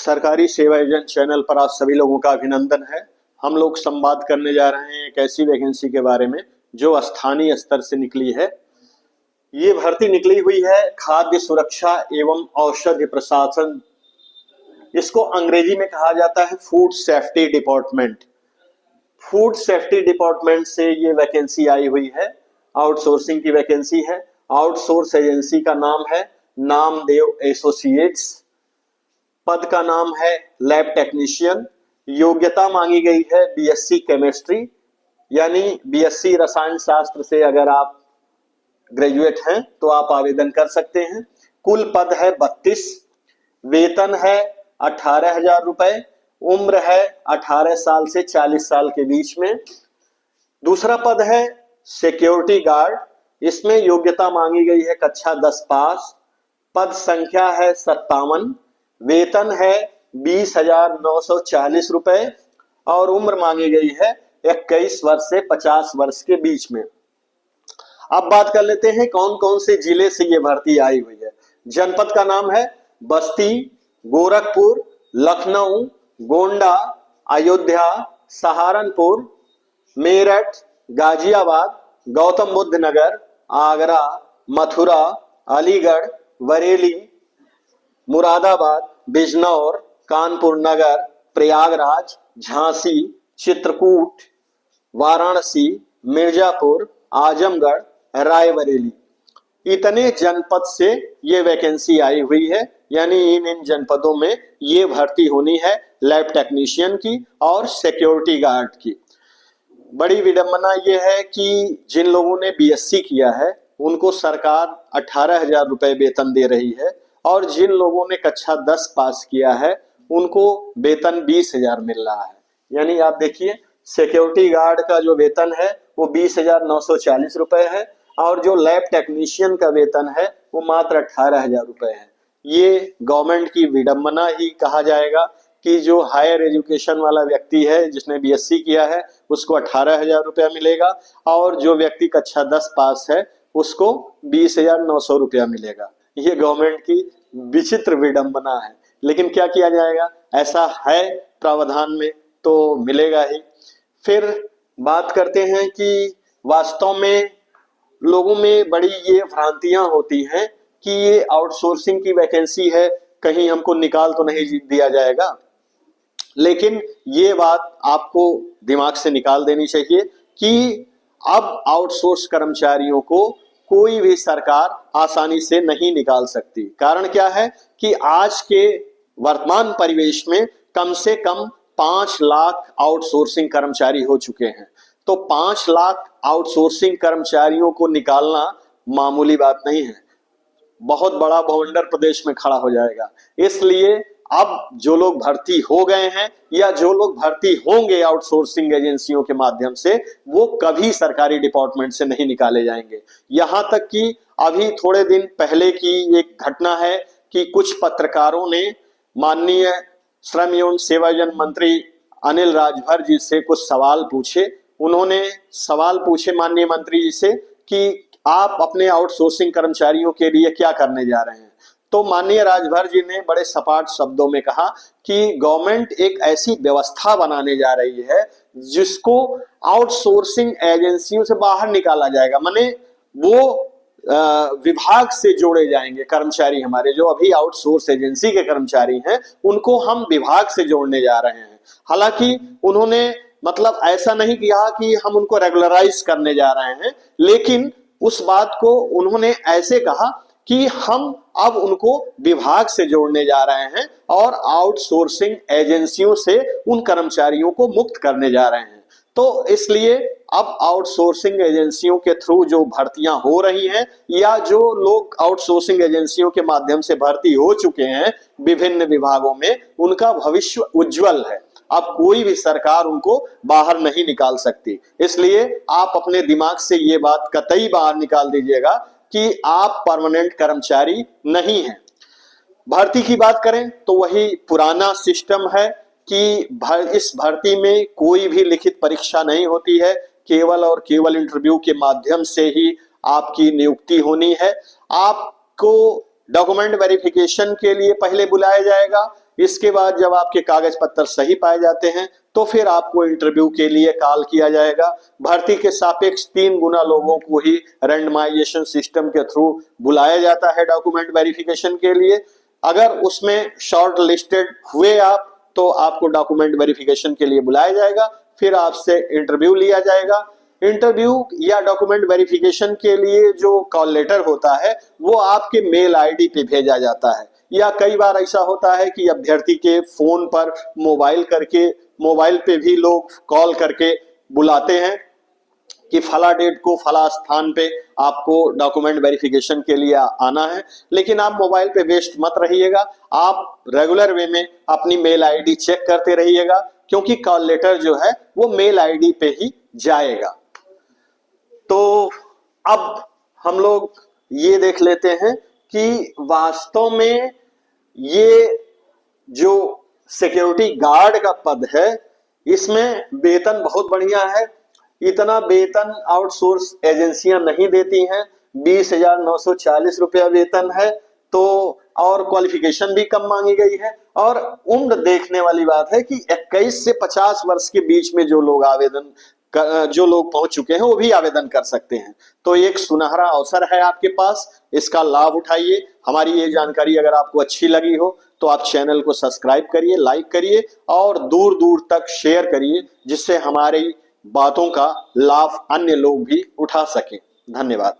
सरकारी सेवा योजना चैनल पर आप सभी लोगों का अभिनंदन है। हम लोग संवाद करने जा रहे हैं एक ऐसी वैकेंसी के बारे में जो स्थानीय स्तर से निकली है। ये भर्ती निकली हुई है खाद्य सुरक्षा एवं औषधि प्रशासन, इसको अंग्रेजी में कहा जाता है food safety department. Food safety department से ये वैकेंसी आई हुई है। आउटसोर्सिंग की वैकेंसी है। आउटसोर्स एजेंसी का नाम है नामदेव एसोसिएट्स। पद का नाम है लैब टेक्नीशियन। योग्यता मांगी गई है बीएससी केमिस्ट्री, यानी बीएससी रसायन शास्त्र से अगर आप ग्रेजुएट हैं तो आप आवेदन कर सकते हैं। कुल पद है 32। वेतन है 18,000 रुपए। उम्र है 18 साल से 40 साल के बीच में। दूसरा पद है सिक्योरिटी गार्ड। इसमें योग्यता मांगी गई है कक्षा 10 पास। पद संख्या है 57। वेतन है 20,940 रुपए और उम्र मांगी गई है 21 वर्ष से 50 वर्ष के बीच में। अब बात कर लेते हैं कौन कौन से जिले से ये भर्ती आई हुई है। जनपद का नाम है बस्ती, गोरखपुर, लखनऊ, गोंडा, अयोध्या, सहारनपुर, मेरठ, गाजियाबाद, गौतम बुद्ध नगर, आगरा, मथुरा, अलीगढ़, बरेली, मुरादाबाद, बिजनौर, कानपुर नगर, प्रयागराज, झांसी, चित्रकूट, वाराणसी, मिर्जापुर, आजमगढ़, रायबरेली, इतने जनपद से ये वैकेंसी आई हुई है। यानी इन जनपदों में ये भर्ती होनी है लैब टेक्नीशियन की और सिक्योरिटी गार्ड की। बड़ी विडंबना ये है कि जिन लोगों ने बीएससी किया है उनको सरकार 18,000 रुपए वेतन दे रही है और जिन लोगों ने कक्षा 10 पास किया है उनको वेतन 20,000 मिल रहा है। यानी आप देखिए सिक्योरिटी गार्ड का जो वेतन है वो 20,940 रुपए है और जो लैब टेक्नीशियन का वेतन है वो मात्र 18,000 रुपए है। ये गवर्नमेंट की विडंबना ही कहा जाएगा कि जो हायर एजुकेशन वाला व्यक्ति है जिसने बीएससी किया है उसको 18,000 रुपया मिलेगा और जो व्यक्ति कक्षा 10 पास है उसको 20,900 रुपया मिलेगा। ये गवर्नमेंट की विचित्र विडंबना है, लेकिन क्या किया जाएगा, ऐसा है प्रावधान में तो मिलेगा ही। फिर बात करते हैं कि वास्तव में लोगों में बड़ी ये भ्रांतियां होती हैं कि ये आउटसोर्सिंग की वैकेंसी है, कहीं हमको निकाल तो नहीं दिया जाएगा। लेकिन ये बात आपको दिमाग से निकाल देनी चाहिए कि अब आउटसोर्स कर्मचारियों को कोई भी सरकार आसानी से नहीं निकाल सकती। कारण क्या है कि आज के वर्तमान परिवेश में कम से कम 5 लाख आउटसोर्सिंग कर्मचारी हो चुके हैं। तो 5 लाख आउटसोर्सिंग कर्मचारियों को निकालना मामूली बात नहीं है, बहुत बड़ा बवंडर प्रदेश में खड़ा हो जाएगा। इसलिए अब जो लोग भर्ती हो गए हैं या जो लोग भर्ती होंगे आउटसोर्सिंग एजेंसियों के माध्यम से वो कभी सरकारी डिपार्टमेंट से नहीं निकाले जाएंगे। यहां तक कि अभी थोड़े दिन पहले की एक घटना है कि कुछ पत्रकारों ने माननीय श्रम एवं सेवायोजन मंत्री अनिल राजभर जी से कुछ सवाल पूछे। उन्होंने सवाल पूछे माननीय मंत्री जी से कि आप अपने आउटसोर्सिंग कर्मचारियों के लिए क्या करने जा रहे हैं। तो माननीय राजभर जी ने बड़े सपाट शब्दों में कहा कि गवर्नमेंट एक ऐसी व्यवस्था बनाने जा रही है जिसको आउटसोर्सिंग एजेंसियों से बाहर निकाला जाएगा। माने वो विभाग से जोड़े जाएंगे कर्मचारी, हमारे जो अभी आउटसोर्स एजेंसी के कर्मचारी हैं उनको हम विभाग से जोड़ने जा रहे हैं। हालांकि उन्होंने मतलब ऐसा नहीं किया कि हम उनको रेगुलराइज करने जा रहे हैं, लेकिन उस बात को उन्होंने ऐसे कहा कि हम अब उनको विभाग से जोड़ने जा रहे हैं और आउटसोर्सिंग एजेंसियों से उन कर्मचारियों को मुक्त करने जा रहे हैं। तो इसलिए अब आउटसोर्सिंग एजेंसियों के थ्रू जो भर्तियां हो रही हैं या जो लोग आउटसोर्सिंग एजेंसियों के माध्यम से भर्ती हो चुके हैं विभिन्न विभागों में, उनका भविष्य उज्जवल है। अब कोई भी सरकार उनको बाहर नहीं निकाल सकती। इसलिए आप अपने दिमाग से ये बात कतई बाहर निकाल दीजिएगा कि आप परमानेंट कर्मचारी नहीं हैं। भर्ती की बात करें तो वही पुराना सिस्टम है कि इस भर्ती में कोई भी लिखित परीक्षा नहीं होती है, केवल और केवल इंटरव्यू के माध्यम से ही आपकी नियुक्ति होनी है। आपको डॉक्यूमेंट वेरिफिकेशन के लिए पहले बुलाया जाएगा, इसके बाद जब आपके कागज पत्र सही पाए जाते हैं तो फिर आपको इंटरव्यू के लिए कॉल किया जाएगा। भर्ती के सापेक्ष 3 गुना लोगों को ही रैंडमाइजेशन सिस्टम के थ्रू बुलाया जाता है डॉक्यूमेंट वेरिफिकेशन के लिए। अगर उसमें शॉर्ट लिस्टेड हुए आप तो आपको डॉक्यूमेंट वेरिफिकेशन के लिए बुलाया जाएगा, फिर आपसे इंटरव्यू लिया जाएगा। इंटरव्यू या डॉक्यूमेंट वेरिफिकेशन के लिए जो कॉल लेटर होता है वो आपके मेल आईडी पे भेजा जाता है, या कई बार ऐसा होता है कि अभ्यर्थी के फोन पर मोबाइल पे भी लोग कॉल करके बुलाते हैं कि फला डेट को फला स्थान पे आपको डॉक्यूमेंट वेरिफिकेशन के लिए आना है। लेकिन आप मोबाइल पे वेस्ट मत रहिएगा, आप रेगुलर वे में अपनी मेल आईडी चेक करते रहिएगा, क्योंकि कॉल लेटर जो है वो मेल आईडी पे ही जाएगा। तो अब हम लोग ये देख लेते हैं कि वास्तव में ये जो सिक्योरिटी गार्ड का पद है इसमें वेतन बहुत बढ़िया है। इतना वेतन आउटसोर्स एजेंसियां नहीं देती हैं, 20,940 रुपया वेतन है। तो और क्वालिफिकेशन भी कम मांगी गई है, और उम्र देखने वाली बात है कि 21 से 50 वर्ष के बीच में जो लोग पहुंच चुके हैं वो भी आवेदन कर सकते हैं। तो एक सुनहरा अवसर है आपके पास, इसका लाभ उठाइए। हमारी ये जानकारी अगर आपको अच्छी लगी हो तो आप चैनल को सब्सक्राइब करिए, लाइक करिए और दूर दूर तक शेयर करिए, जिससे हमारी बातों का लाभ अन्य लोग भी उठा सकें। धन्यवाद।